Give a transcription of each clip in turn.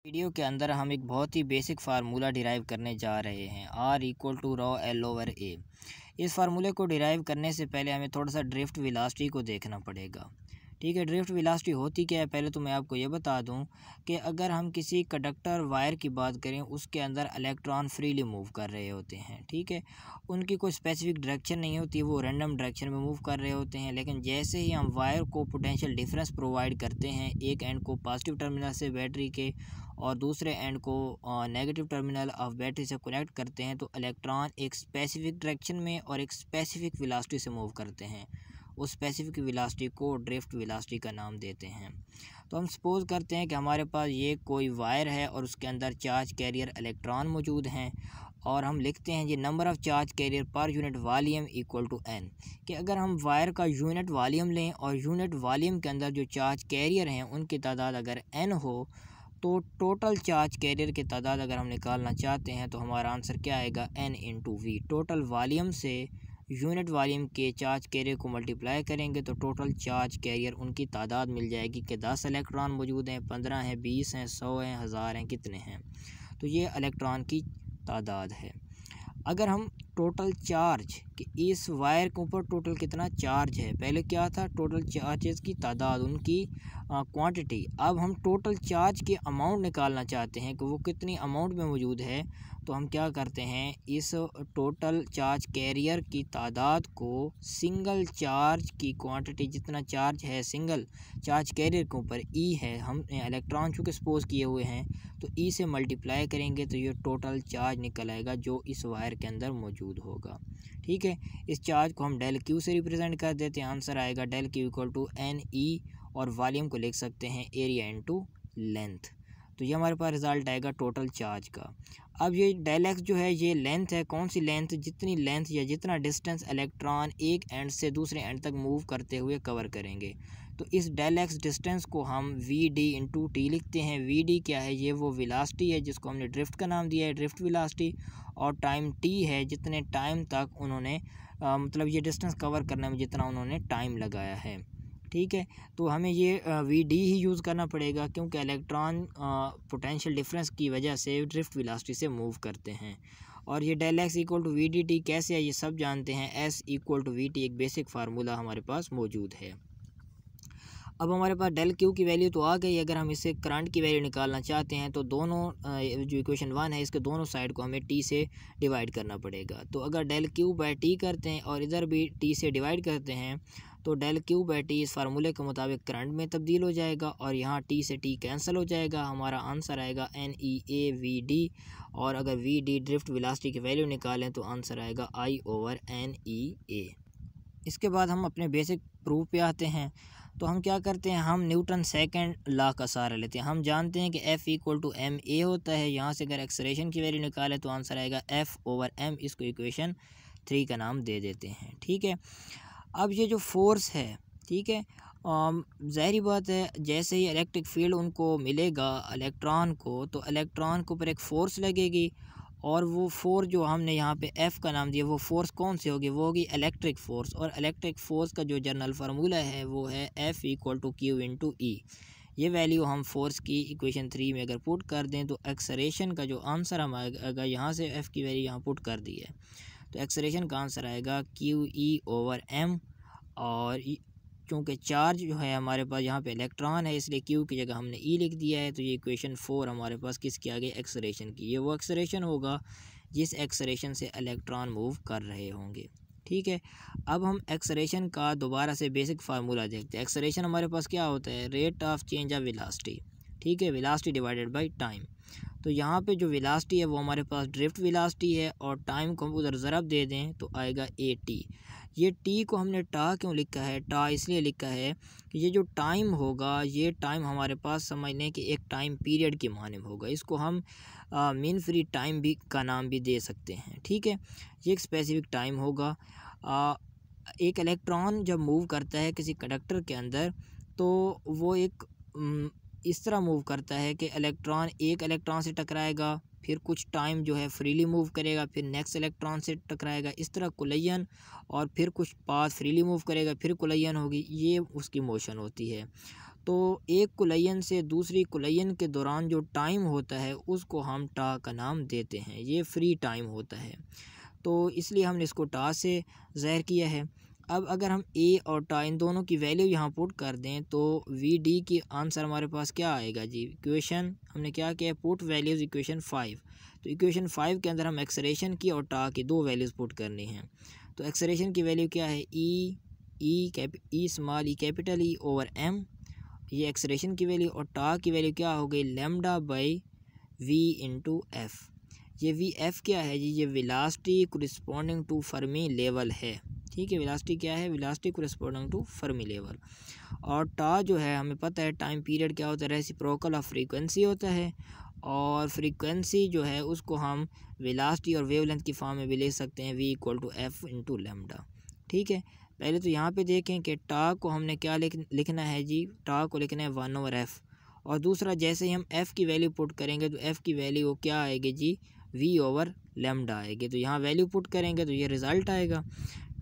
Video के अंदर हम एक बहुत ही बेसिक फार्मूला डिराइव करने जा रहे हैं R equal to rho L over A। इस फार्मूले को डिराइव करने से पहले हमें थोड़ा सा ड्रिफ्ट वेलोसिटी को देखना पड़ेगा। ठीक है, ड्रिफ्ट वेलोसिटी होती क्या है पहले तो मैं आपको ये बता दूं कि अगर हम किसी कंडक्टर वायर की बात करें उसके अंदर इलेक्ट्रॉन फ्रीली मूव कर रहे होते हैं। ठीक है, उनकी कोई स्पेसिफिक डायरेक्शन नहीं होती, वो रैंडम डायरेक्शन में मूव कर रहे होते हैं। लेकिन जैसे ही हम वायर को पोटेंशियल डिफरेंस प्रोवाइड करते हैं, एक एंड को पॉजिटिव टर्मिनल से बैटरी के और दूसरे एंड को नेगेटिव टर्मिनल ऑफ बैटरी से कनेक्ट करते हैं, तो इलेक्ट्रॉन एक स्पेसिफिक डायरेक्शन में और एक स्पेसिफिक वेलोसिटी से मूव करते हैं। उस स्पेसिफिक वेलोसिटी को ड्रिफ्ट वेलोसिटी का नाम देते हैं। तो हम सपोज़ करते हैं कि हमारे पास ये कोई वायर है और उसके अंदर चार्ज कैरियर इलेक्ट्रॉन मौजूद हैं और हम लिखते हैं ये number of charge carrier per unit volume equal to n। कि अगर हम वायर का यूनिट वॉल्यूम लें और यूनिट वॉल्यूम के अंदर जो चार्ज कैरियर हैं उनकी तादाद अगर n हो, तो टोटल चार्ज कैरियर की तादाद अगर हम निकालना चाहते हैं तो हमारा आंसर क्या आएगा, n into V. Total volume से यूनिट वॉल्यूम के चार्ज कैरियर को मल्टीप्लाई करेंगे तो टोटल चार्ज कैरियर उनकी तादाद मिल जाएगी कि 10 इलेक्ट्रॉन मौजूद हैं, 15 हैं, 20 हैं, 100 हैं, 1000 हैं, कितने हैं। तो ये इलेक्ट्रॉन की तादाद है। अगर हम टोटल चार्ज कि इस वायर के ऊपर टोटल कितना चार्ज है, पहले क्या था टोटल चार्जेस की तादाद, उनकी क्वांटिटी। अब हम टोटल चार्ज की अमाउंट निकालना चाहते हैं कि वो कितनी अमाउंट में मौजूद है, तो हम क्या करते हैं इस टोटल चार्ज कैरियर की तादाद को सिंगल चार्ज की क्वांटिटी, जितना चार्ज है सिंगल चार्ज कैरियर के ऊपर ई है, हम इलेक्ट्रॉन चूँकि सपोज किए हुए हैं तो ई से मल्टीप्लाई करेंगे तो ये टोटल चार्ज निकल आएगा जो इस वायर के अंदर मौजूद होगा। ठीक है, इस चार्ज को हम डेल क्यू से रिप्रेजेंट कर देते हैं। आंसर आएगा del Q equal to N E और वॉल्यूम को लिख सकते हैं एरिया इनटू लेंथ। तो ये हमारे पास रिजल्ट आएगा टोटल चार्ज का। अब ये डेल एक्स जो है ये लेंथ है, कौन सी लेंथ, जितनी लेंथ या जितना डिस्टेंस इलेक्ट्रॉन एक एंड से दूसरे एंड तक मूव करते हुए कवर करेंगे। तो इस डेल एक्स डिस्टेंस को हम वी डी इंटू टी लिखते हैं। वी डी क्या है, ये वो वेलोसिटी है जिसको हमने ड्रिफ्ट का नाम दिया है, ड्रिफ्ट वेलोसिटी। और टाइम टी है, जितने टाइम तक उन्होंने मतलब ये डिस्टेंस कवर करने में जितना उन्होंने टाइम लगाया है। ठीक है, तो हमें ये वी डी ही यूज़ करना पड़ेगा क्योंकि इलेक्ट्रॉन पोटेंशियल डिफरेंस की वजह से ड्रिफ्ट वेलोसिटी से मूव करते हैं। और ये del X equal to V D T कैसे है ये सब जानते हैं। S equal to V T एक बेसिक फार्मूला हमारे पास मौजूद है। अब हमारे पास डेल क्यू की वैल्यू तो आ गई। अगर हम इससे करंट की वैल्यू निकालना चाहते हैं तो दोनों जो इक्वेशन 1 है इसके दोनों साइड को हमें टी से डिवाइड करना पड़ेगा। तो अगर डेल क्यू बाई टी करते हैं और इधर भी टी से डिवाइड करते हैं तो डेल क्यू बाई टी इस फार्मूले के मुताबिक करंट में तब्दील हो जाएगा और यहाँ टी से टी कैंसिल हो जाएगा। हमारा आंसर आएगा N E A V D. और अगर वी डी ड्रिफ्ट वेलोसिटी की वैल्यू निकालें तो आंसर आएगा आई ओवर एन ई ए। इसके बाद हम अपने बेसिक प्रूफ पे आते हैं। तो हम क्या करते हैं, हम न्यूटन सेकंड लॉ का सहारा लेते हैं। हम जानते हैं कि F equal to M A होता है। यहाँ से अगर एक्सेलरेशन की वैल्यू निकालें तो आंसर आएगा F ओवर m। इसको इक्वेशन 3 का नाम दे देते हैं। ठीक है, अब ये जो फोर्स है, ठीक है, ज़ाहिरी बात है जैसे ही इलेक्ट्रिक फील्ड उनको मिलेगा इलेक्ट्रॉन को, तो इलेक्ट्रॉन के ऊपर एक फ़ोर्स लगेगी और वो फोर्स जो हमने यहाँ पे F का नाम दिया वो फोर्स कौन सी होगी, वो होगी इलेक्ट्रिक फोर्स। और इलेक्ट्रिक फोर्स का जो जनरल फार्मूला है वो है F equal to Q into E. ये वैल्यू हम फोर्स की इक्वेशन 3 में अगर पुट कर दें तो एक्सेलरेशन का जो आंसर हम अगर यहाँ से F की वैल्यू यहाँ पुट कर दी है तो एक्सेलरेशन का आंसर आएगा क्यू ई ओवर एम। और चूँकि चार्ज जो है हमारे पास यहाँ पे इलेक्ट्रॉन है इसलिए क्यू की जगह हमने ई लिख दिया है। तो ये इक्वेशन 4 हमारे पास किसकी आ गई, एक्सेलरेशन की। ये वो एक्सेलरेशन होगा जिस एक्सेलरेशन से इलेक्ट्रॉन मूव कर रहे होंगे। ठीक है, अब हम एक्सेलरेशन का दोबारा से बेसिक फार्मूला देखते हैं। एक्सेलरेशन हमारे पास क्या होता है, rate of change of velocity. ठीक है, वेलोसिटी डिवाइडेड बाई टाइम। तो यहाँ पे जो वेलोसिटी है वो हमारे पास ड्रिफ्ट वेलोसिटी है और टाइम को हम उधर ज़रब दे दें तो आएगा ए टी। ये टी को हमने टा क्यों लिखा है, टा इसलिए लिखा है कि ये जो टाइम होगा ये टाइम हमारे पास समझ लें कि एक टाइम पीरियड की मानिब होगा। इसको हम मीन फ्री टाइम भी का नाम भी दे सकते हैं। ठीक है, ये एक स्पेसिफिक टाइम होगा। एक इलेक्ट्रॉन जब मूव करता है किसी कंडक्टर के अंदर तो वो एक इस तरह मूव करता है कि इलेक्ट्रॉन एक इलेक्ट्रॉन से टकराएगा, फिर कुछ टाइम जो है फ्रीली मूव करेगा, फिर नेक्स्ट इलेक्ट्रॉन से टकराएगा, इस तरह कोलिजन, और फिर कुछ पास फ्रीली मूव करेगा, फिर कोलिजन होगी। ये उसकी मोशन होती है। तो एक कुलयन से दूसरी कुलयन के दौरान जो टाइम होता है उसको हम टा का नाम देते हैं, ये फ्री टाइम होता है, तो इसलिए हमने इसको टा से ज़ाहिर किया है। अब अगर हम ए और टा इन दोनों की वैल्यू यहाँ पुट कर दें तो वी डी की आंसर हमारे पास क्या आएगा जी। इक्वेशन हमने क्या किया, पुट वैल्यूज़ इक्वेशन 5, तो इक्वेशन 5 के अंदर हम एक्सलेरेशन की और टा की दो वैल्यूज़ पुट करनी हैं। तो एक्सलेरेशन की वैल्यू क्या है, E small E capital E over M, ये एक्सलेरेशन की वैल्यू, और टा की वैल्यू क्या हो गई, lambda by V into F. ये वी एफ क्या है जी, ये velocity corresponding to Fermi level है, ठीक है। वेलोसिटी क्या है, velocity corresponding to Fermi level. और टा जो है हमें पता है टाइम पीरियड क्या होता है, रेसिप्रोकल ऑफ फ्रीक्वेंसी होता है, और फ्रीक्वेंसी जो है उसको हम वेलोसिटी और वेवलेंथ की फॉर्म में भी ले सकते हैं, V equal to F into lambda, ठीक है। पहले तो यहाँ पे देखें कि टा को हमने क्या लिखना है जी, टा को लिखना है 1/f, और दूसरा जैसे ही हम एफ़ की वैल्यू पुट करेंगे तो एफ़ की वैल्यू क्या आएगी जी, v/λ आएगी, तो यहाँ वैल्यू पुट करेंगे तो ये रिज़ल्ट आएगा,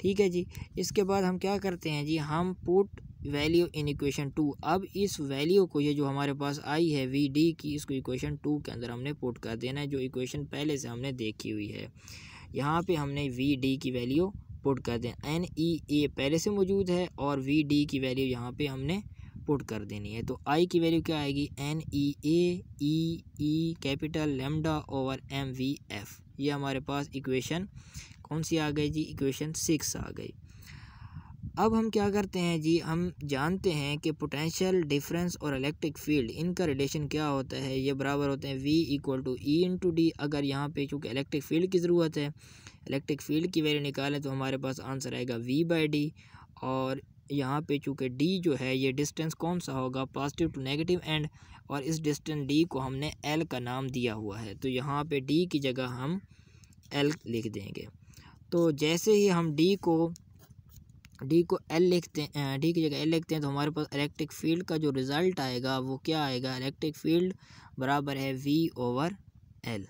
ठीक है जी। इसके बाद हम क्या करते हैं जी, हम पुट वैल्यू इन इक्वेशन 2। अब इस वैल्यू को, ये जो हमारे पास आई है वी डी की, इसको इक्वेशन 2 के अंदर हमने पुट कर देना है, जो इक्वेशन पहले से हमने देखी हुई है। यहाँ पे हमने वी डी की वैल्यू पुट कर दें, एन ई ए पहले से मौजूद है और वी डी की वैल्यू यहाँ पे हमने पुट कर देनी है। तो आई की वैल्यू क्या आएगी, N E A capital lambda over M V F. ये हमारे पास इक्वेशन कौन सी आ गई जी, इक्वेशन 6 आ गई। अब हम क्या करते हैं जी, हम जानते हैं कि पोटेंशियल डिफरेंस और इलेक्ट्रिक फील्ड, इनका रिलेशन क्या होता है, ये बराबर होते हैं V equal to E into D. अगर यहाँ पे चूँकि इलेक्ट्रिक फील्ड की ज़रूरत है, इलेक्ट्रिक फील्ड की वैल्यू निकालें तो हमारे पास आंसर आएगा V/d, और यहाँ पे चूँकि d जो है ये डिस्टेंस कौन सा होगा, पॉजिटिव टू नेगेटिव एंड, और इस डिस्टेंस d को हमने L का नाम दिया हुआ है, तो यहाँ पे d की जगह हम L लिख देंगे। तो जैसे ही हम d को L लिखते हैं, d की जगह L लिखते हैं, तो हमारे पास इलेक्ट्रिक फील्ड का जो रिज़ल्ट आएगा वो क्या आएगा, इलेक्ट्रिक फील्ड बराबर है V/L।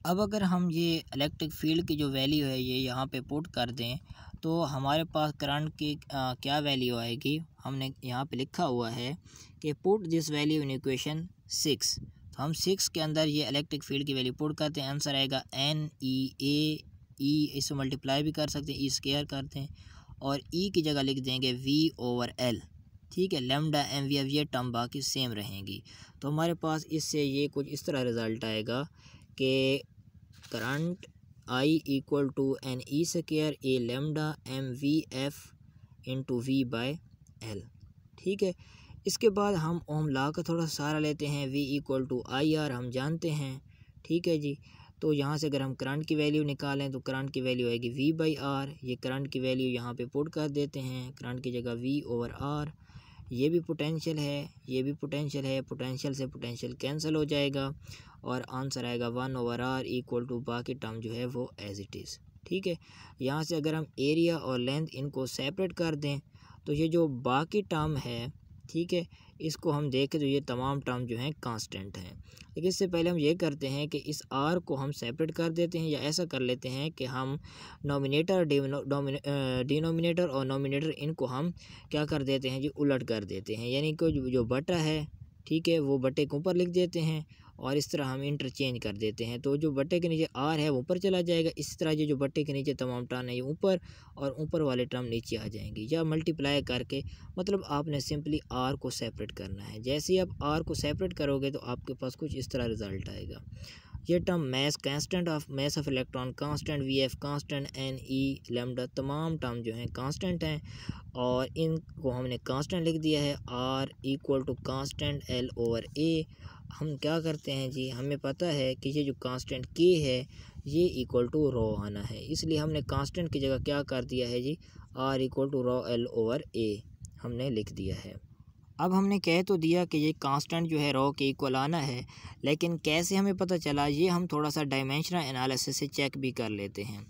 अब अगर हम ये इलेक्ट्रिक फील्ड की जो वैल्यू है ये यहाँ पे पुट कर दें तो हमारे पास करंट की क्या वैल्यू आएगी, हमने यहाँ पे लिखा हुआ है कि put this value in equation 6। तो हम 6 के अंदर ये इलेक्ट्रिक फील्ड की वैल्यू पुट करते हैं, आंसर आएगा NEA, इसको मल्टीप्लाई भी कर सकते हैं, स्क्वायर करते हैं, और ई की जगह लिख देंगे V/L, ठीक है। लैम्डा MV, अब ये टर्म बाकी सेम रहेंगी। तो हमारे पास इससे ये कुछ इस तरह रिज़ल्ट आएगा कि current I equal to NE² A lambda MVF into V/L, ठीक है। इसके बाद हम ओम लॉ का थोड़ा सहारा लेते हैं, V इक्वल टू IR हम जानते हैं, ठीक है जी। तो यहाँ से अगर हम करंट की वैल्यू निकालें तो करंट की वैल्यू आएगी V/R, ये करंट की वैल्यू यहाँ पे पुट कर देते हैं, करंट की जगह V/R। ये भी पोटेंशियल है, ये भी पोटेंशियल है, पोटेंशियल से पोटेंशियल कैंसिल हो जाएगा, और आंसर आएगा 1/R इक्वल टू बाकी टर्म जो है वो एज इट इज़, ठीक है। यहाँ से अगर हम एरिया और लेंथ इनको सेपरेट कर दें तो ये जो बाकी टर्म है, ठीक है, इसको हम देखें तो ये तमाम टर्म जो हैं कांस्टेंट हैं। लेकिन इससे पहले हम ये करते हैं कि इस आर को हम सेपरेट कर देते हैं, या ऐसा कर लेते हैं कि हम डिनोमिनेटर और नोमिनेटर इनको हम क्या कर देते हैं जी, उलट कर देते हैं, यानी कि जो बटा है, ठीक है, वो बटे के ऊपर लिख देते हैं, और इस तरह हम इंटरचेंज कर देते हैं। तो जो बटे के नीचे आर है वो ऊपर चला जाएगा, इसी तरह जो बटे के नीचे तमाम टर्म है ये ऊपर, और ऊपर वाले टर्म नीचे आ जाएंगे, या मल्टीप्लाई करके, मतलब आपने सिंपली आर को सेपरेट करना है। जैसे ही आप आर को सेपरेट करोगे तो आपके पास कुछ इस तरह रिज़ल्ट आएगा। ये term mass of electron constant, VF constant, NE lambda तमाम टर्म जो हैं कांस्टेंट हैं, और इनको हमने कांस्टेंट लिख दिया है। R equal to constant L/A। हम क्या करते हैं जी, हमें पता है कि ये जो कांस्टेंट K है ये इक्वल टू रो आना है, इसलिए हमने कांस्टेंट की जगह क्या कर दिया है जी, R equal to rho L/A हमने लिख दिया है। अब हमने कह तो दिया कि ये कांस्टेंट जो है रो के इक्वल आना है, लेकिन कैसे हमें पता चला, ये हम थोड़ा सा डायमेंशनल एनालिसिस से चेक भी कर लेते हैं।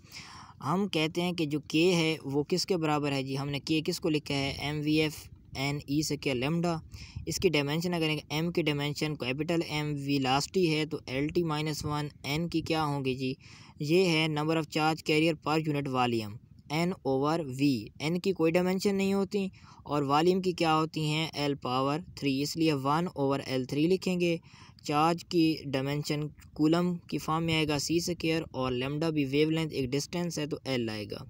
हम कहते हैं कि जो K है वो किसके बराबर है जी, हमने K किसको लिखा है, MVF NE से क्या लैम्डा। इसकी डायमेंशन अगर M की डायमेंशन कैपिटल M वेलोसिटी है तो LT-1 N की क्या होंगी जी, ये है number of charge carrier per unit volume, n over v। n की कोई डायमेंशन नहीं होती और वॉल्यूम की क्या होती हैं l पावर 3, इसलिए 1 ओवर l3 लिखेंगे। चार्ज की डायमेंशन कूलम की फॉर्म में आएगा c² और लेमडा भी वेवलेंथ एक डिस्टेंस है तो l आएगा।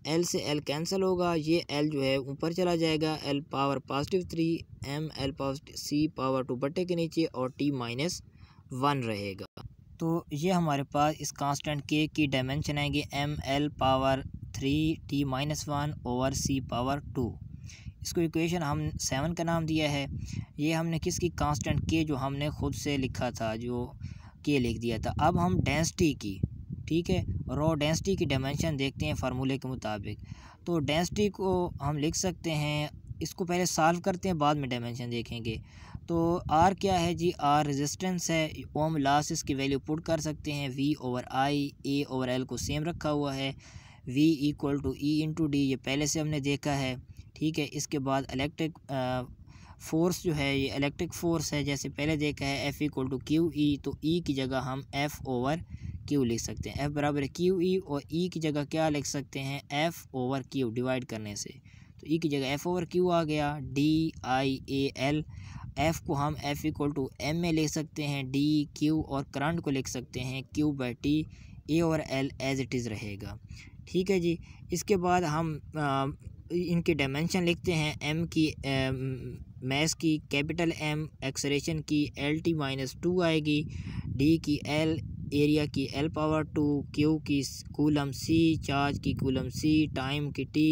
l से l कैंसिल होगा, ये l जो है ऊपर चला जाएगा, l power positive 3 m l power c power 2 बटे के नीचे और t माइनस 1 रहेगा। तो ये हमारे पास इस कांस्टेंट k की डायमेंशन आएगी m l power 3 t minus 1 over c power 2। इसको इक्वेशन हम 7 का नाम दिया है। ये हमने किसकी कांस्टेंट k जो हमने ख़ुद से लिखा था, जो k लिख दिया था। अब हम डेंसिटी की, ठीक है, रॉ डेंसिटी की डायमेंशन देखते हैं फार्मूले के मुताबिक। तो डेंसिटी को हम लिख सकते हैं, इसको पहले सॉल्व करते हैं बाद में डायमेंशन देखेंगे। तो R क्या है जी, R रेजिस्टेंस है, ओम लॉ से इसकी वैल्यू पुट कर सकते हैं। V over I, A over L को सेम रखा हुआ है। V equal to E into D, ये पहले से हमने देखा है, ठीक है। इसके बाद इलेक्ट्रिक फोर्स जो है ये इलेक्ट्रिक फोर्स है, जैसे पहले देखा है F equal to Q E, तो E की जगह हम F ओवर Q लिख सकते हैं। F बराबर है क्यू ई और E की जगह क्या लिख सकते हैं, F ओवर Q डिवाइड करने से, तो E की जगह F ओवर Q आ गया। DIAL, F को हम F इक्वल टू M में ले सकते हैं, DQ और करंट को लिख सकते हैं Q/T, A और L एज इट इज़ रहेगा, ठीक है जी। इसके बाद हम इनके डायमेंशन लिखते हैं। M की मैस की कैपिटल M, एक्सलेरेशन की LT माइनस 2 आएगी, D की L, एरिया की L पावर 2, Q की कूलम C, चार्ज की कूलम C, टाइम की T,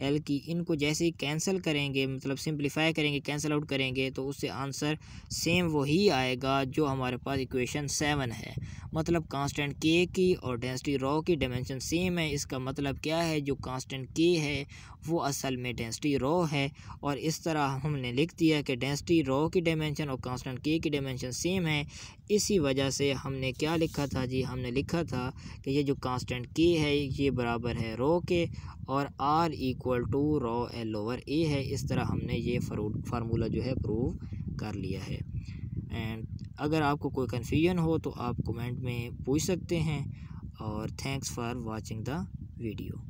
L की, इनको जैसे ही कैंसिल करेंगे, मतलब सिंप्लीफाई करेंगे, कैंसिल आउट करेंगे, तो उससे आंसर सेम वही आएगा जो हमारे पास इक्वेशन 7 है। मतलब कांस्टेंट k की और डेंसिटी रॉ की डायमेंशन सेम है। इसका मतलब क्या है, जो कांस्टेंट k है वो असल में डेंसिटी रॉ है। और इस तरह हमने लिख दिया कि डेंसिटी रॉ की डायमेंशन और कांस्टेंट k की डायमेंशन सेम है। इसी वजह से हमने क्या लिखा था जी, हमने लिखा था कि ये जो कांस्टेंट k है ये बराबर है रॉ के और R equal to rho L over A है। इस तरह हमने ये फार्मूला जो है प्रूव कर लिया है। एंड अगर आपको कोई कन्फ्यूजन हो तो आप कमेंट में पूछ सकते हैं। और thanks for watching the video.